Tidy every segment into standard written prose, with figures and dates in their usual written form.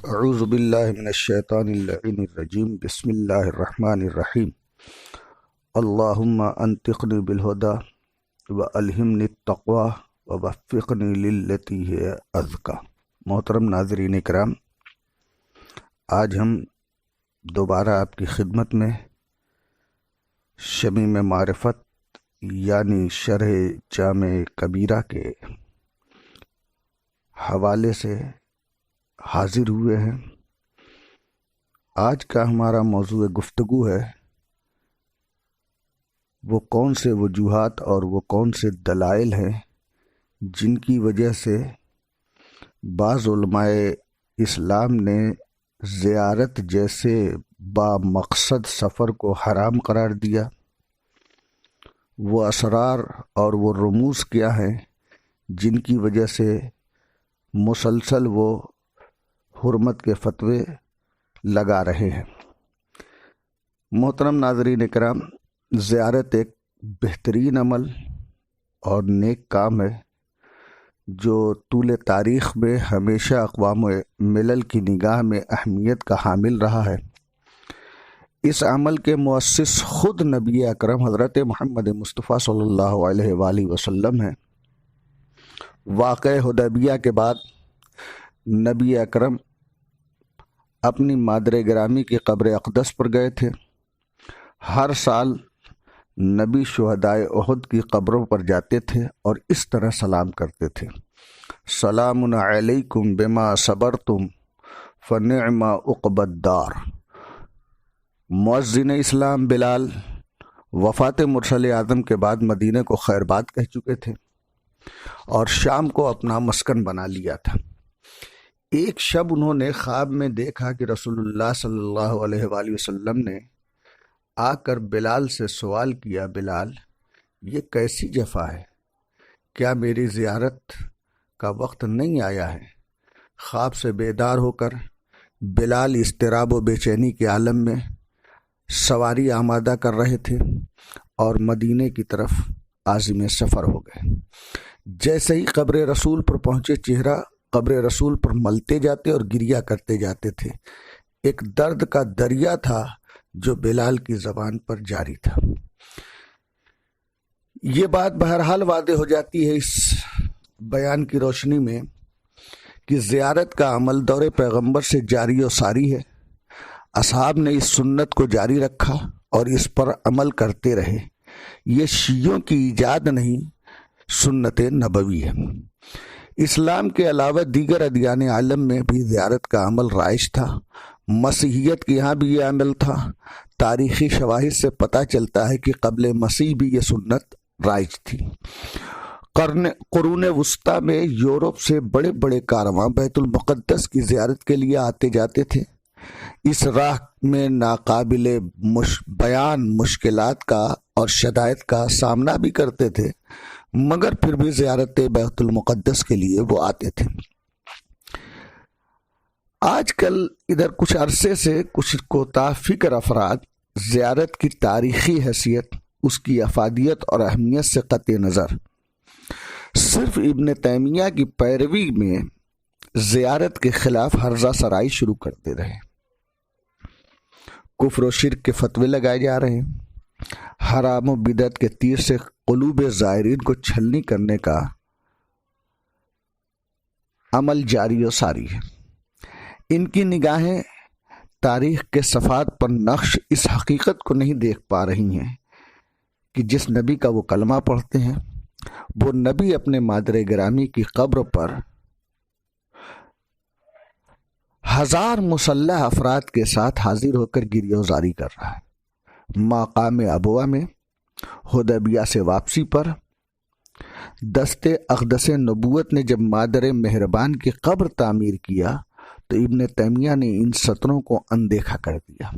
اعوذ باللہ من الشیطان اللعین الرجیم بسم اللہ الرحمن الرحیم اللہم انطقنی بالہدی والہمنی التقوی ووفقنی للتی ہی ازکی۔ محترم ناظرین کرام، آج ہم دوبارہ آپ کی خدمت میں شمیم معرفت یعنی شرح جامع کبیرہ کے حوالے سے حاضر ہوئے ہیں۔ آج کا ہمارا موضوع گفتگو ہے وہ کون سے وجوہات اور وہ کون سے دلائل ہیں جن کی وجہ سے بعض علماء اسلام نے زیارت جیسے با مقصد سفر کو حرام قرار دیا۔ وہ اسرار اور وہ رموز کیا ہیں جن کی وجہ سے مسلسل وہ حرمت کے فتوے لگا رہے ہیں۔ محترم ناظرین کرام، زیارت ایک بہترین عمل اور نیک کام ہے جو طول تاریخ میں ہمیشہ اقوام ملل کی نگاہ میں اہمیت کا حامل رہا ہے۔ اس عمل کے مؤسس خود نبی اکرم حضرت محمد مصطفیٰ صلی اللہ علیہ وآلہ وسلم ہیں۔ واقعہ حدیبیہ کے بعد نبی اکرم اپنی مادر گرامی کی قبر اقدس پر گئے تھے۔ ہر سال نبی شہدائے احد کی قبروں پر جاتے تھے اور اس طرح سلام کرتے تھے: سلام علیکم بما صبرتم فنعم عقبی الدار۔ مؤذن اسلام بلال وفات مرسل اعظم کے بعد مدینہ کو خیر باد کہہ چکے تھے اور شام کو اپنا مسکن بنا لیا تھا۔ ایک شب انہوں نے خواب میں دیکھا کہ رسول اللہ صلی اللہ علیہ وآلہ وسلم نے آ کر بلال سے سوال کیا: بلال، یہ کیسی جفا ہے؟ کیا میری زیارت کا وقت نہیں آیا ہے؟ خواب سے بیدار ہو کر بلال اضطراب و بے چینی کے عالم میں سواری آمادہ کر رہے تھے اور مدینے کی طرف عازم سفر ہو گئے۔ جیسے ہی قبر رسول پر پہنچے، چہرہ قبر رسول پر ملتے جاتے اور گریہ کرتے جاتے تھے۔ ایک درد کا دریا تھا جو بلال کی زبان پر جاری تھا۔ یہ بات بہرحال واضح ہو جاتی ہے اس بیان کی روشنی میں کہ زیارت کا عمل دور پیغمبر سے جاری و ساری ہے۔ اصحاب نے اس سنت کو جاری رکھا اور اس پر عمل کرتے رہے۔ یہ شیعوں کی ایجاد نہیں، سنت نبوی ہے۔ اسلام کے علاوہ دیگر ادیان عالم میں بھی زیارت کا عمل رائج تھا۔ مسیحیت کے یہاں بھی یہ عمل تھا۔ تاریخی شواہد سے پتہ چلتا ہے کہ قبل مسیح بھی یہ سنت رائج تھی۔ قرون وسطیٰ میں یورپ سے بڑے بڑے کارواں بیت المقدس کی زیارت کے لیے آتے جاتے تھے۔ اس راہ میں ناقابل بیان مشکلات کا اور شدائد کا سامنا بھی کرتے تھے، مگر پھر بھی زیارت بیت المقدس کے لیے وہ آتے تھے۔ آج کل ادھر کچھ عرصے سے کچھ کوتاہ فکر افراد زیارت کی تاریخی حیثیت، اس کی افادیت اور اہمیت سے قطع نظر صرف ابن تیمیہ کی پیروی میں زیارت کے خلاف ہرزہ سرائی شروع کرتے رہے۔ کفر و شرک کے فتوے لگائے جا رہے ہیں۔ حرام و بدعت کے تیر سے قلوب زائرین کو چھلنی کرنے کا عمل جاری و ساری ہے۔ ان کی نگاہیں تاریخ کے صفحات پر نقش اس حقیقت کو نہیں دیکھ پا رہی ہیں کہ جس نبی کا وہ کلمہ پڑھتے ہیں، وہ نبی اپنے مادر گرامی کی قبر پر ہزار مسلح افراد کے ساتھ حاضر ہو کر گریہ وزاری کر رہا ہے۔ مقام ابوا میں حدیبیہ سے واپسی پر دست اقدس نبوت نے جب مادر مہربان کی قبر تعمیر کیا تو ابن تیمیہ نے ان سطروں کو اندیکھا کر دیا۔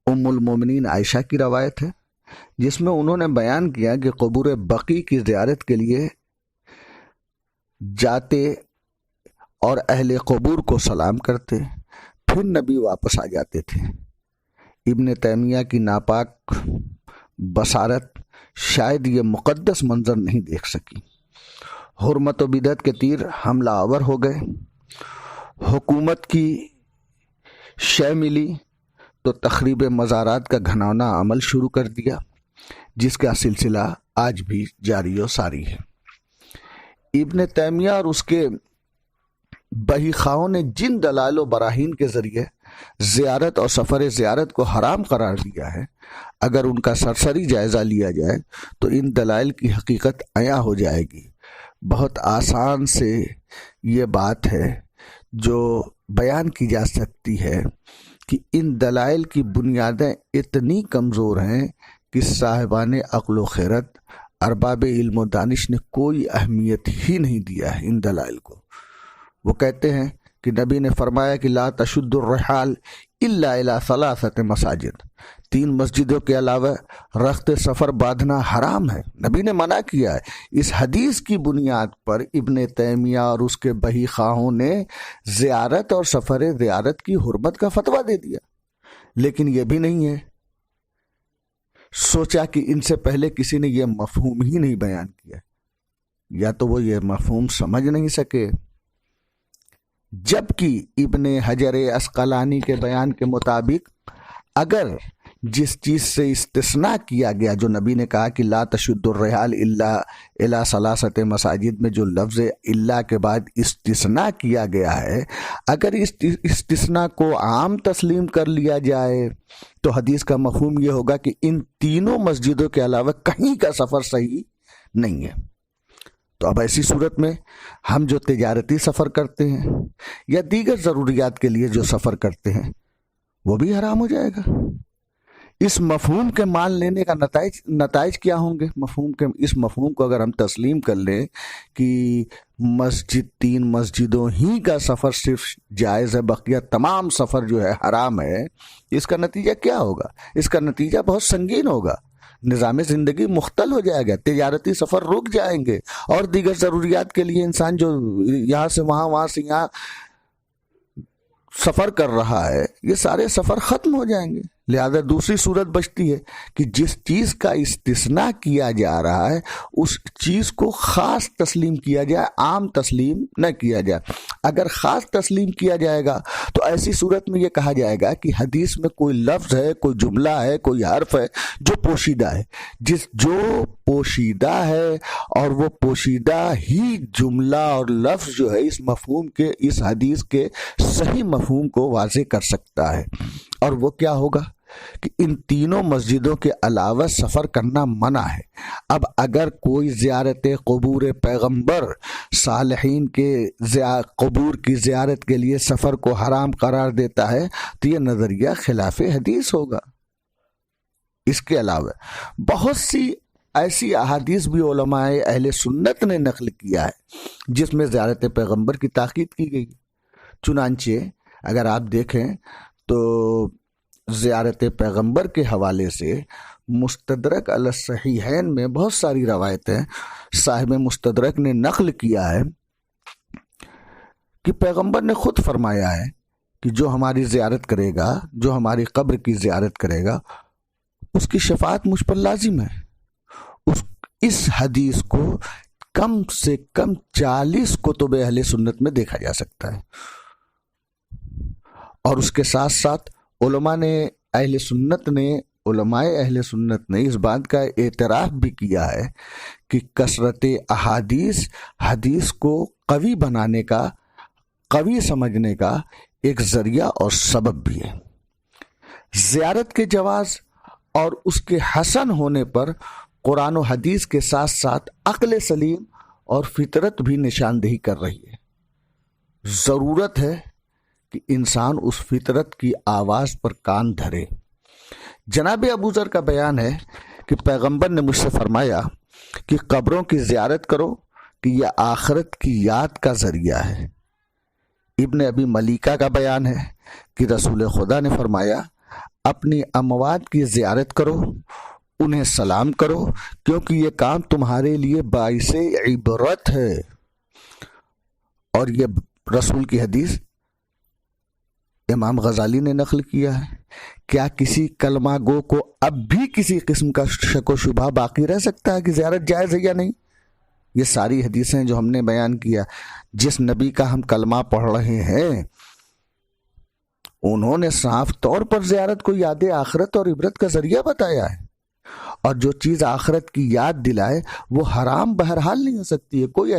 ام المومنین عائشہ کی روایت ہے جس میں انہوں نے بیان کیا کہ قبور بقیع کی زیارت کے لیے جاتے اور اہل قبور کو سلام کرتے، پھر نبی واپس آ جاتے تھے۔ ابن تیمیہ کی ناپاک بصارت شاید یہ مقدس منظر نہیں دیکھ سکی۔ حرمت و بدعت کے تیر حملہ آور ہو گئے۔ حکومت کی شے ملی تو تخریب مزارات کا گھناؤنا عمل شروع کر دیا، جس کا سلسلہ آج بھی جاری و ساری ہے۔ ابن تیمیہ اور اس کے بہی خواہوں نے جن دلائل و براہین کے ذریعے زیارت اور سفر زیارت کو حرام قرار دیا ہے، اگر ان کا سرسری جائزہ لیا جائے تو ان دلائل کی حقیقت عیاں ہو جائے گی۔ بہت آسان سے یہ بات ہے جو بیان کی جا سکتی ہے کہ ان دلائل کی بنیادیں اتنی کمزور ہیں کہ صاحبان عقل و خیرت، ارباب علم و دانش نے کوئی اہمیت ہی نہیں دیا ہے ان دلائل کو۔ وہ کہتے ہیں کہ نبی نے فرمایا کہ لا تشد الرحال الا الی ثلاثۃ مساجد، 3 مسجدوں کے علاوہ رخت سفر باندھنا حرام ہے، نبی نے منع کیا ہے۔ اس حدیث کی بنیاد پر ابن تیمیہ اور اس کے بہی خواہوں نے زیارت اور سفر زیارت کی حرمت کا فتویٰ دے دیا، لیکن یہ بھی نہیں ہے سوچا کہ ان سے پہلے کسی نے یہ مفہوم ہی نہیں بیان کیا، یا تو وہ یہ مفہوم سمجھ نہیں سکے، جبکہ ابن حجر عسقلانی کے بیان کے مطابق اگر جس چیز سے استثناء کیا گیا، جو نبی نے کہا کہ لا تشد الرحال الا الی ثلاثۃ مساجد میں جو لفظ الا کے بعد استثناء کیا گیا ہے، اگر اس استثناء کو عام تسلیم کر لیا جائے تو حدیث کا مفہوم یہ ہوگا کہ ان تینوں مسجدوں کے علاوہ کہیں کا سفر صحیح نہیں ہے۔ تو اب ایسی صورت میں ہم جو تجارتی سفر کرتے ہیں یا دیگر ضروریات کے لیے جو سفر کرتے ہیں وہ بھی حرام ہو جائے گا۔ اس مفہوم کے مان لینے کا نتائج کیا ہوں گے؟ اس مفہوم کو اگر ہم تسلیم کر لیں کہ 3 مسجدوں ہی کا سفر صرف جائز ہے، بقیہ تمام سفر جو ہے حرام ہے، اس کا نتیجہ کیا ہوگا؟ اس کا نتیجہ بہت سنگین ہوگا، نظام زندگی مختل ہو جائے گا، تجارتی سفر رک جائیں گے، اور دیگر ضروریات کے لیے انسان جو یہاں سے وہاں، وہاں سے یہاں سفر کر رہا ہے، یہ سارے سفر ختم ہو جائیں گے۔ لہذا دوسری صورت بچتی ہے کہ جس چیز کا استثناء کیا جا رہا ہے اس چیز کو خاص تسلیم کیا جائے، عام تسلیم نہ کیا جائے۔ اگر خاص تسلیم کیا جائے گا تو ایسی صورت میں یہ کہا جائے گا کہ حدیث میں کوئی لفظ ہے، کوئی جملہ ہے، کوئی حرف ہے جو پوشیدہ ہے، جو پوشیدہ ہے، اور وہ پوشیدہ ہی جملہ اور لفظ جو ہے اس مفہوم کے، اس حدیث کے صحیح مفہوم کو واضح کر سکتا ہے۔ اور وہ کیا ہوگا کہ ان تینوں مسجدوں کے علاوہ سفر کرنا منع ہے۔ اب اگر کوئی زیارت قبور پیغمبر صالحین کے قبور کی زیارت کے لیے سفر کو حرام قرار دیتا ہے تو یہ نظریہ خلاف حدیث ہوگا۔ اس کے علاوہ بہت سی ایسی احادیث بھی علماء اہل سنت نے نقل کیا ہے جس میں زیارت پیغمبر کی تاکید کی گئی۔ چنانچہ اگر آپ دیکھیں تو زیارت پیغمبر کے حوالے سے مستدرک علی الصحیحین میں بہت ساری روایتیں صاحب مستدرک نے نقل کیا ہے کہ پیغمبر نے خود فرمایا ہے کہ جو ہماری زیارت کرے گا، جو ہماری قبر کی زیارت کرے گا، اس کی شفاعت مجھ پر لازم ہے۔ اس حدیث کو کم سے کم 40 کتب اہل سنت میں دیکھا جا سکتا ہے، اور اس کے ساتھ ساتھ علماء اہل سنت نے اس بات کا اعتراف بھی کیا ہے کہ کثرت حدیث کو قوی بنانے کا، قوی سمجھنے کا ایک ذریعہ اور سبب بھی ہے۔ زیارت کے جواز اور اس کے حسن ہونے پر قرآن و حدیث کے ساتھ ساتھ عقل سلیم اور فطرت بھی نشاندہی کر رہی ہے۔ ضرورت ہے کہ انسان اس فطرت کی آواز پر کان دھرے۔ جناب ابو ذر کا بیان ہے کہ پیغمبر نے مجھ سے فرمایا کہ قبروں کی زیارت کرو کہ یہ آخرت کی یاد کا ذریعہ ہے۔ ابن ابی ملیکہ کا بیان ہے کہ رسول خدا نے فرمایا اپنی اموات کی زیارت کرو، انہیں سلام کرو، کیونکہ یہ کام تمہارے لیے باعث عبرت ہے۔ اور یہ رسول کی حدیث امام غزالی نے نقل کیا ہے۔ کیا کسی کلمہ گو کو اب بھی کسی قسم کا شک و شبہ باقی رہ سکتا ہے کہ زیارت جائز ہے یا نہیں؟ یہ ساری حدیثیں جو ہم نے بیان کیا، جس نبی کا ہم کلمہ پڑھ رہے ہیں انہوں نے صاف طور پر زیارت کو یاد آخرت اور عبرت کا ذریعہ بتایا ہے، اور جو چیز آخرت کی یاد دلائے وہ حرام بہرحال نہیں ہو سکتی ہے، کوئی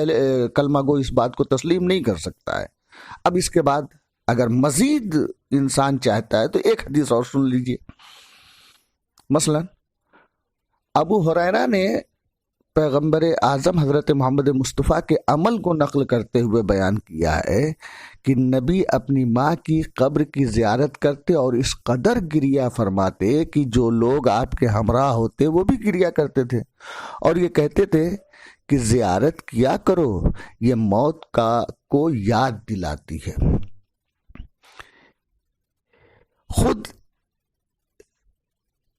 کلمہ گو اس بات کو تسلیم نہیں کر سکتا ہے۔ اب اس کے بعد اگر مزید انسان چاہتا ہے تو ایک حدیث اور سن لیجئے۔ مثلا ابو ہریرہ نے پیغمبر اعظم حضرت محمد مصطفیٰ کے عمل کو نقل کرتے ہوئے بیان کیا ہے کہ نبی اپنی ماں کی قبر کی زیارت کرتے اور اس قدر گریہ فرماتے کہ جو لوگ آپ کے ہمراہ ہوتے وہ بھی گریہ کرتے تھے، اور یہ کہتے تھے کہ زیارت کیا کرو، یہ موت کو یاد دلاتی ہے۔ خود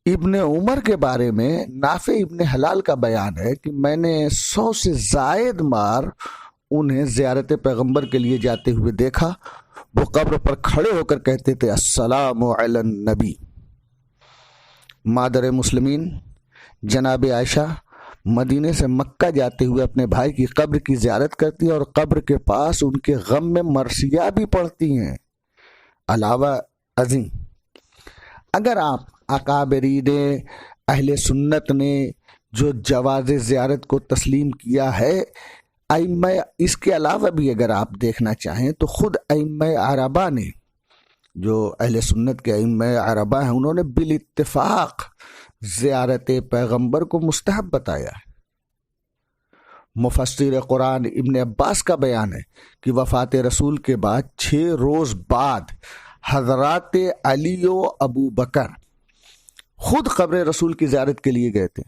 ابن عمر کے بارے میں نافع ابن حلال کا بیان ہے کہ میں نے 100 سے زائد بار انہیں زیارت پیغمبر کے لیے جاتے ہوئے دیکھا۔ وہ قبر پر کھڑے ہو کر کہتے تھے السلام علی النبی۔ مادر مسلمین جناب عائشہ مدینے سے مکہ جاتے ہوئے اپنے بھائی کی قبر کی زیارت کرتی اور قبر کے پاس ان کے غم میں مرثیہ بھی پڑھتی ہیں۔ علاوہ ازیں اگر آپ اکابرین اہل سنت نے جو جواز زیارت کو تسلیم کیا ہے، ائمہ اس کے علاوہ بھی اگر آپ دیکھنا چاہیں تو خود ائمہ عربہ نے، جو اہل سنت کے ائمہ عربہ ہیں، انہوں نے بالاتفاق زیارت پیغمبر کو مستحب بتایا ہے۔ مفسر قرآن ابن عباس کا بیان ہے کہ وفات رسول کے بعد 6 روز بعد حضرات علی و ابو بکر خود قبر رسول کی زیارت کے لیے گئے تھے۔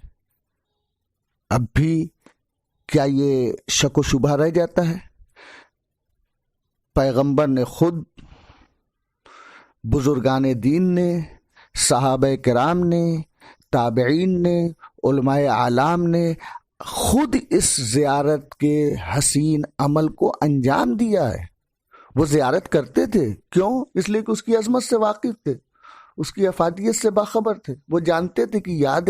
اب بھی کیا یہ شک و شبہ رہ جاتا ہے؟ پیغمبر نے خود، بزرگان دین نے، صحابہ کرام نے، تابعین نے، علماء اعلام نے خود اس زیارت کے حسین عمل کو انجام دیا ہے۔ وہ زیارت کرتے تھے، کیوں؟ اس لیے کہ اس کی عظمت سے واقف تھے، اس کی افادیت سے باخبر تھے۔ وہ جانتے تھے کہ یاد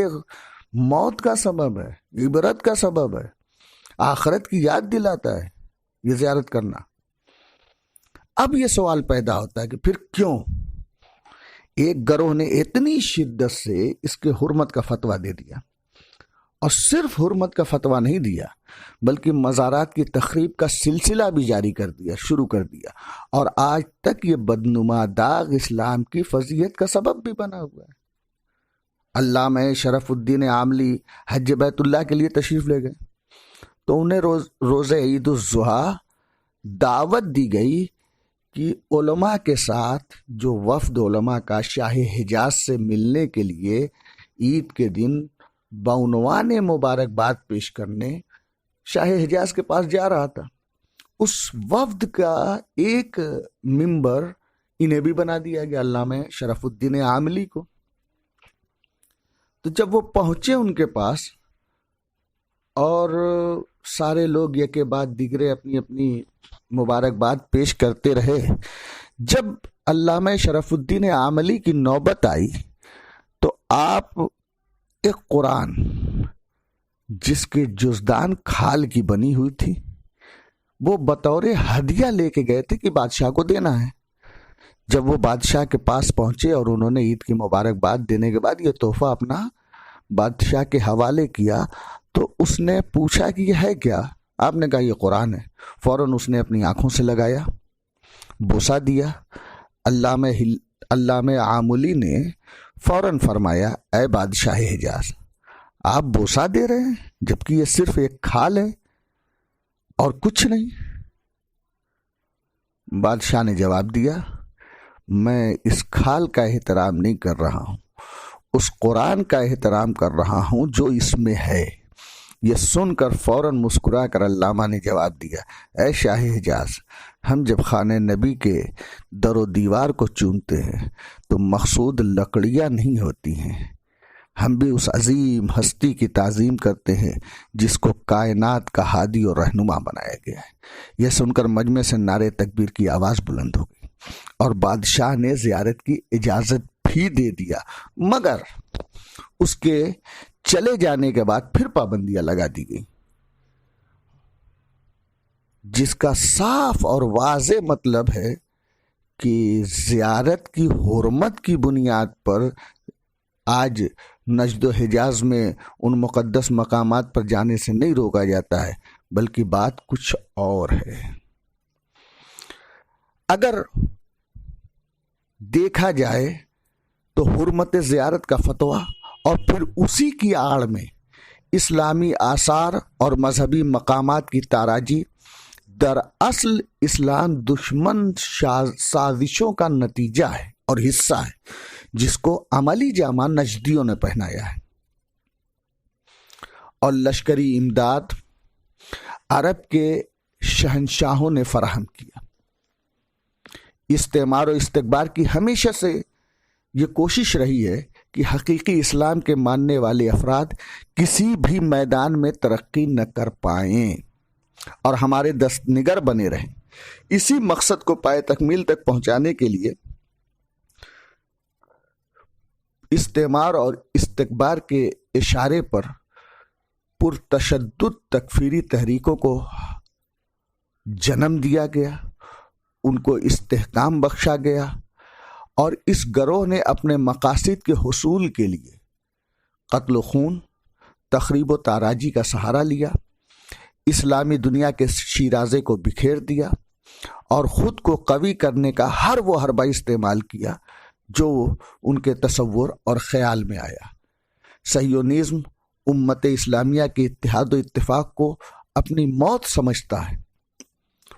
موت کا سبب ہے، عبرت کا سبب ہے، آخرت کی یاد دلاتا ہے یہ زیارت کرنا۔ اب یہ سوال پیدا ہوتا ہے کہ پھر کیوں ایک گروہ نے اتنی شدت سے اس کے حرمت کا فتویٰ دے دیا، اور صرف حرمت کا فتویٰ نہیں دیا بلکہ مزارات کی تخریب کا سلسلہ بھی جاری کر دیا، شروع کر دیا، اور آج تک یہ بدنما داغ اسلام کی فضیحت کا سبب بھی بنا ہوا ہے۔ علامہ شرف الدین عاملی حج بیت اللہ کے لیے تشریف لے گئے تو انہیں روز عید الضحیٰ دعوت دی گئی کہ علماء کے ساتھ جو وفد علماء کا شاہ حجاز سے ملنے کے لیے عید کے دن بعنوان مبارکباد پیش کرنے شاہ حجاز کے پاس جا رہا تھا، اس وفد کا ایک ممبر انہیں بھی بنا دیا گیا، علامہ شرف الدین عاملی کو۔ تو جب وہ پہنچے ان کے پاس اور سارے لوگ یکے بعد دیگرے اپنی اپنی مبارکباد پیش کرتے رہے، جب علامہ شرف الدین عاملی کی نوبت آئی تو آپ ایک قرآن جس کے جزدان کھال کی بنی ہوئی تھی وہ بطور ہدیہ لے کے گئے تھے کہ بادشاہ کو دینا ہے۔ جب وہ بادشاہ کے پاس پہنچے اور انہوں نے عید کی مبارکباد دینے کے بعد یہ تحفہ اپنا بادشاہ کے حوالے کیا تو اس نے پوچھا کہ یہ ہے کیا؟ آپ نے کہا یہ قرآن ہے۔ فوراً اس نے اپنی آنکھوں سے لگایا، بوسہ دیا۔ علامہ عاملی نے فوراً فرمایا اے بادشاہ حجاز، آپ بوسہ دے رہے ہیں جبکہ یہ صرف ایک کھال ہے اور کچھ نہیں؟ بادشاہ نے جواب دیا میں اس کھال کا احترام نہیں کر رہا ہوں، اس قرآن کا احترام کر رہا ہوں جو اس میں ہے۔ یہ سن کر فوراً مسکرا کر علامہ نے جواب دیا اے شاہ حجاز، ہم جب خانہ نبی کے در و دیوار کو چومتے ہیں تو مقصود لکڑیاں نہیں ہوتی ہیں، ہم بھی اس عظیم ہستی کی تعظیم کرتے ہیں جس کو کائنات کا ہادی اور رہنما بنایا گیا ہے۔ یہ سن کر مجمع سے نعرے تکبیر کی آواز بلند ہو گئی اور بادشاہ نے زیارت کی اجازت بھی دے دیا، مگر اس کے چلے جانے کے بعد پھر پابندیاں لگا دی گئی۔ جس کا صاف اور واضح مطلب ہے کہ زیارت کی حرمت کی بنیاد پر آج نجد و حجاز میں ان مقدس مقامات پر جانے سے نہیں روکا جاتا ہے، بلکہ بات کچھ اور ہے۔ اگر دیکھا جائے تو حرمت زیارت کا فتویٰ اور پھر اسی کی آڑ میں اسلامی آثار اور مذہبی مقامات کی تاراجی دراصل اسلام دشمن سازشوں کا نتیجہ ہے اور حصہ ہے، جس کو عملی جامہ نجدیوں نے پہنایا ہے، اور لشکری امداد عرب کے شہنشاہوں نے فراہم کیا۔ استعمار و استکبار کی ہمیشہ سے یہ کوشش رہی ہے کہ حقیقی اسلام کے ماننے والے افراد کسی بھی میدان میں ترقی نہ کر پائیں اور ہمارے دست نگر بنے رہیں۔ اسی مقصد کو پائے تکمیل تک پہنچانے کے لیے استعمار اور استکبار کے اشارے پر پرتشدد تکفیری تحریکوں کو جنم دیا گیا، ان کو استحکام بخشا گیا، اور اس گروہ نے اپنے مقاصد کے حصول کے لیے قتل و خون، تخریب و تاراجی کا سہارا لیا، اسلامی دنیا کے شیرازے کو بکھیر دیا اور خود کو قوی کرنے کا ہر وہ حربہ استعمال کیا جو ان کے تصور اور خیال میں آیا۔ صہیونیزم امت اسلامیہ کے اتحاد و اتفاق کو اپنی موت سمجھتا ہے۔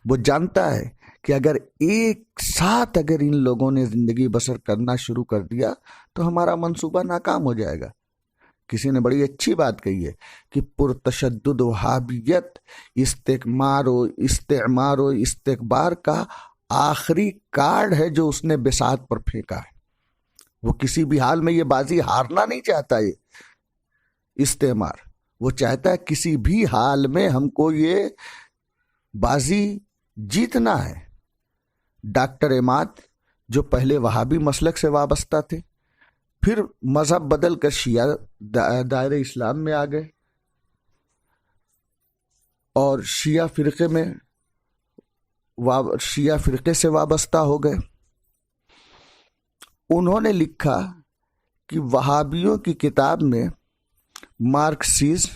وہ جانتا ہے کہ اگر ایک ساتھ ان لوگوں نے زندگی بسر کرنا شروع کر دیا تو ہمارا منصوبہ ناکام ہو جائے گا۔ کسی نے بڑی اچھی بات کہی ہے کہ پرتشدد وہابیت استعمار و استکبار کا آخری کارڈ ہے جو اس نے بساط پر پھینکا ہے۔ وہ کسی بھی حال میں یہ بازی ہارنا نہیں چاہتا۔ یہ استعمار وہ چاہتا ہے کسی بھی حال میں ہم کو یہ بازی جیتنا ہے۔ ڈاکٹر عماد جو پہلے وہابی مسلک سے وابستہ تھے، پھر مذہب بدل کر شیعہ دائرہ اسلام میں آ گئے اور شیعہ فرقے سے وابستہ ہو گئے۔ انہوں نے لکھا کہ وہابیوں کی کتاب میں مارکسزم،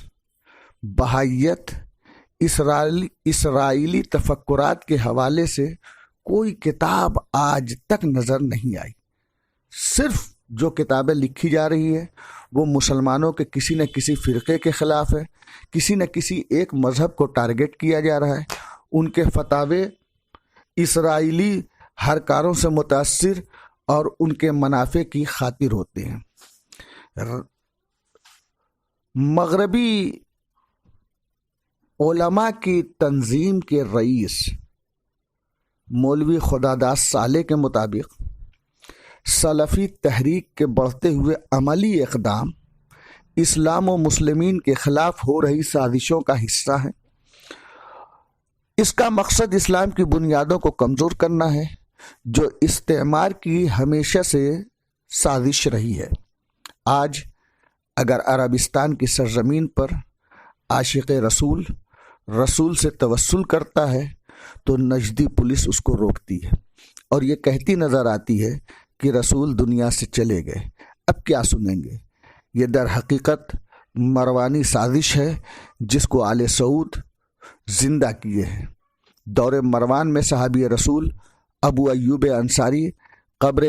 بہائیت، اسرائیلی تفکرات کے حوالے سے کوئی کتاب آج تک نظر نہیں آئی۔ صرف جو کتابیں لکھی جا رہی ہے وہ مسلمانوں کے کسی نہ کسی فرقے کے خلاف ہے، کسی نہ کسی ایک مذہب کو ٹارگٹ کیا جا رہا ہے۔ ان کے فتاوے اسرائیلی ہرکاروں سے متاثر اور ان کے منافع کی خاطر ہوتے ہیں۔ مغربی علماء کی تنظیم کے رئیس مولوی خداداد صالح کے مطابق سلفی تحریک کے بڑھتے ہوئے عملی اقدام اسلام و مسلمین کے خلاف ہو رہی سازشوں کا حصہ ہیں۔ اس کا مقصد اسلام کی بنیادوں کو کمزور کرنا ہے، جو استعمار کی ہمیشہ سے سازش رہی ہے۔ آج اگر عربستان کی سرزمین پر عاشق رسول سے توسل کرتا ہے تو نجدی پولیس اس کو روکتی ہے اور یہ کہتی نظر آتی ہے کہ رسول دنیا سے چلے گئے، اب کیا سنیں گے۔ یہ در حقیقت مروانی سازش ہے جس کو آل سعود زندہ کیے ہیں۔ دور مروان میں صحابی رسول ابو ایوب انصاری قبر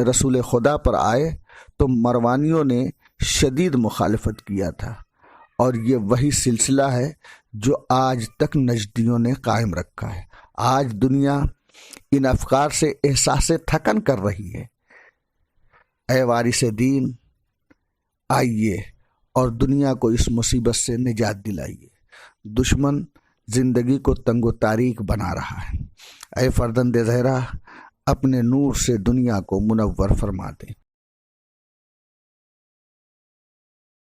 رسول خدا پر آئے تو مروانیوں نے شدید مخالفت کیا تھا، اور یہ وہی سلسلہ ہے جو آج تک نجدیوں نے قائم رکھا ہے۔ آج دنیا ان افکار سے احساس تھکن کر رہی ہے۔ اے وارث دین، آئیے اور دنیا کو اس مصیبت سے نجات دلائیے۔ دشمن زندگی کو تنگ و تاریک بنا رہا ہے۔ اے فرزند زہرا، اپنے نور سے دنیا کو منور فرما دیں۔